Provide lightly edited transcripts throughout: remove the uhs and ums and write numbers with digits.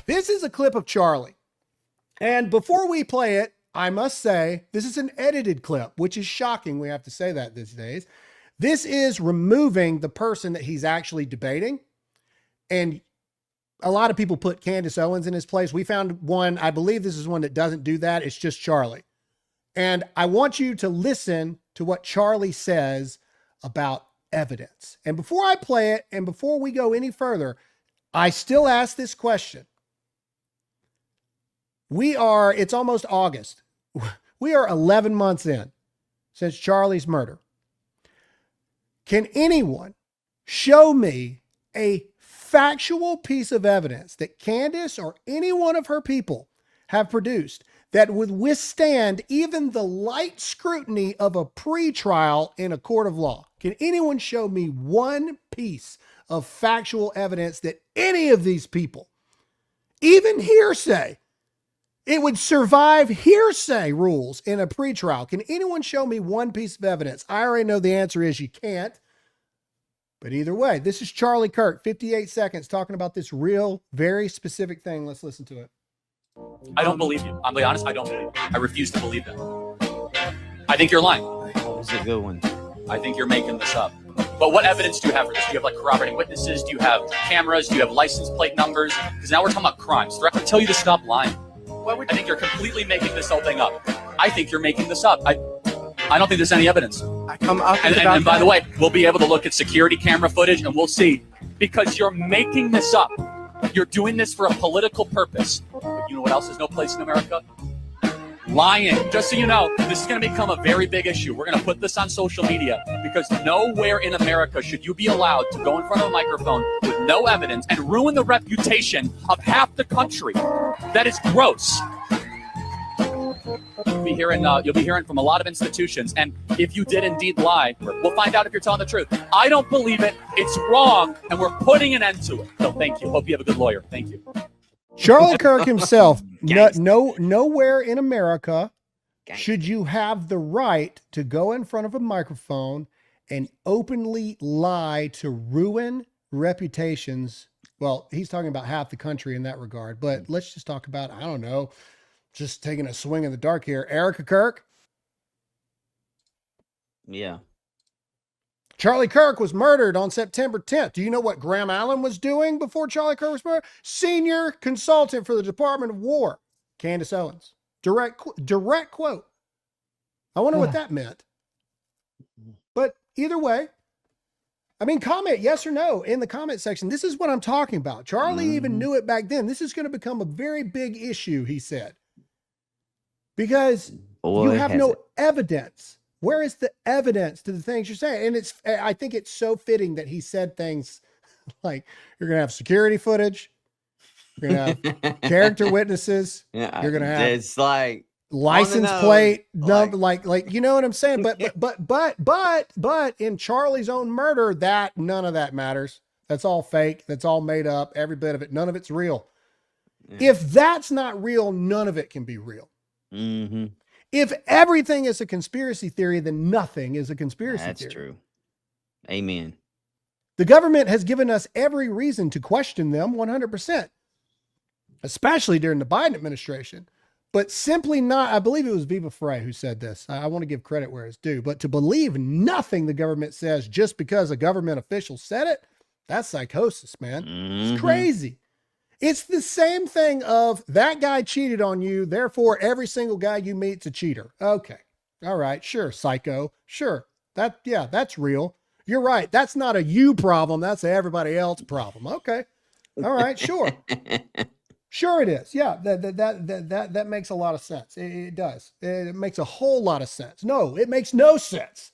This is a clip of Charlie. And before we play it, I must say, this is an edited clip, which is shocking. We have to say that these days. This is removing the person that he's actually debating. And a lot of people put Candace Owens in his place. We found one, I believe this is one that doesn't do that. It's just Charlie. And I want you to listen to what Charlie says about evidence. And before I play it, and before we go any further, I still ask this question. It's almost August. We are 11 months in since Charlie's murder. Can anyone show me a factual piece of evidence that Candace or any one of her people have produced that would withstand even the light scrutiny of a pretrial in a court of law? Can anyone show me one piece of factual evidence that any of these people, even hearsay, it would survive hearsay rules in a pretrial? Can anyone show me one piece of evidence? I already know the answer is you can't. But either way, this is Charlie Kirk, 58 seconds, talking about this real, very specific thing. Let's listen to it. I don't believe you. I'm being honest, I don't believe you. I refuse to believe that. I think you're lying. That was a good one. I think you're making this up. But what evidence do you have for this? Do you have like corroborating witnesses? Do you have cameras? Do you have license plate numbers? Because now we're talking about crimes. They're going to tell you to stop lying. I think you're completely making this whole thing up. I think you're making this up. I don't think there's any evidence. And by the way, we'll be able to look at security camera footage and we'll see, because you're making this up. You're doing this for a political purpose. But you know what else is no place in America? Lying. Just so you know, this is going to become a very big issue. We're going to put this on social media, because nowhere in America should you be allowed to go in front of a microphone with no evidence and ruin the reputation of half the country. That is gross. You'll be hearing from a lot of institutions, and if you did indeed lie, we'll find out if you're telling the truth. I don't believe it. It's wrong, and we're putting an end to it. So thank you. Hope you have a good lawyer. Thank you. Charlie Kirk himself, nowhere in America should you have the right to go in front of a microphone and openly lie to ruin reputations. Well, he's talking about half the country in that regard, but let's just talk about, I don't know, just taking a swing in the dark here. Erica Kirk. Yeah. Charlie Kirk was murdered on September 10th. Do you know what Graham Allen was doing before Charlie Kirk was murdered? Senior consultant for the Department of War. Candace Owens. Direct quote. I wonder what that meant. But either way, I mean, comment yes or no in the comment section. This is what I'm talking about. Charlie even knew it back then. This is going to become a very big issue, he said. Because you have no evidence. Where is the evidence to the things you're saying? And I think it's so fitting that he said things like, you're going to have security footage. You're going to have character witnesses. Yeah, you're going to have it's like license plate number, like, you know what I'm saying? But in Charlie's own murder, none of that matters. That's all fake. That's all made up. Every bit of it. None of it's real. Yeah. If that's not real, none of it can be real. Mm-hmm. If everything is a conspiracy theory, then nothing is a conspiracy theory. That's true. Amen. The government has given us every reason to question them 100%, especially during the Biden administration, but simply not. I believe it was Viva Frey who said this. I want to give credit where it's due, but to believe nothing the government says just because a government official said it, that's psychosis, man. Mm-hmm. It's crazy. It's the same thing of that guy cheated on you, therefore every single guy you meet's a cheater. Okay. All right. Sure. Psycho. Sure. That's real. You're right. That's not a you problem. That's a everybody else problem. Okay. All right. Sure. Sure it is. Yeah. That makes a lot of sense. It does. It makes a whole lot of sense. No, it makes no sense.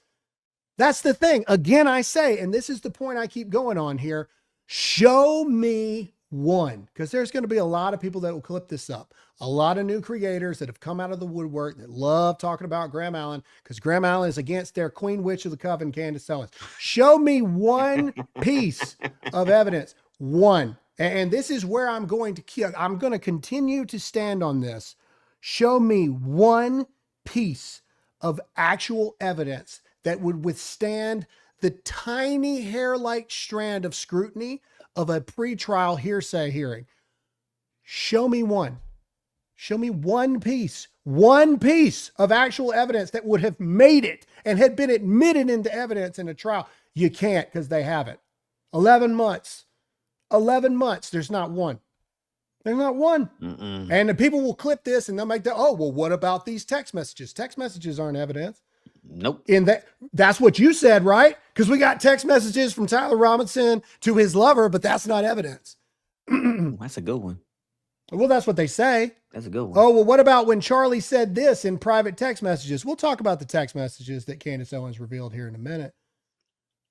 That's the thing. Again, I say, and this is the point I keep going on here. Show me one, because there's going to be a lot of people that will clip this up. A lot of new creators that have come out of the woodwork that love talking about Graham Allen, because Graham Allen is against their queen witch of the coven, Candace Owens. Show me one piece of evidence. One. And this is where I'm going to continue to stand on this. Show me one piece of actual evidence that would withstand the tiny hair-like strand of scrutiny of a pretrial hearsay hearing. Show me one. Show me one piece of actual evidence that would have made it and had been admitted into evidence in a trial. You can't, because they haven't. 11 months. 11 months. There's not one. There's not one. And the people will clip this and they'll make that, oh, well, what about these text messages? Text messages aren't evidence. Nope. That's what you said, right? Because we got text messages from Tyler Robinson to his lover, but that's not evidence. That's a good one. Well, that's what they say. That's a good one. Oh, well, what about when Charlie said this in private text messages? We'll talk about the text messages that Candace Owens revealed here in a minute.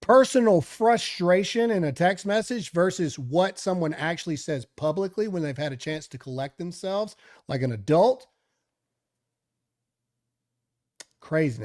Personal frustration in a text message versus what someone actually says publicly when they've had a chance to collect themselves like an adult. Craziness.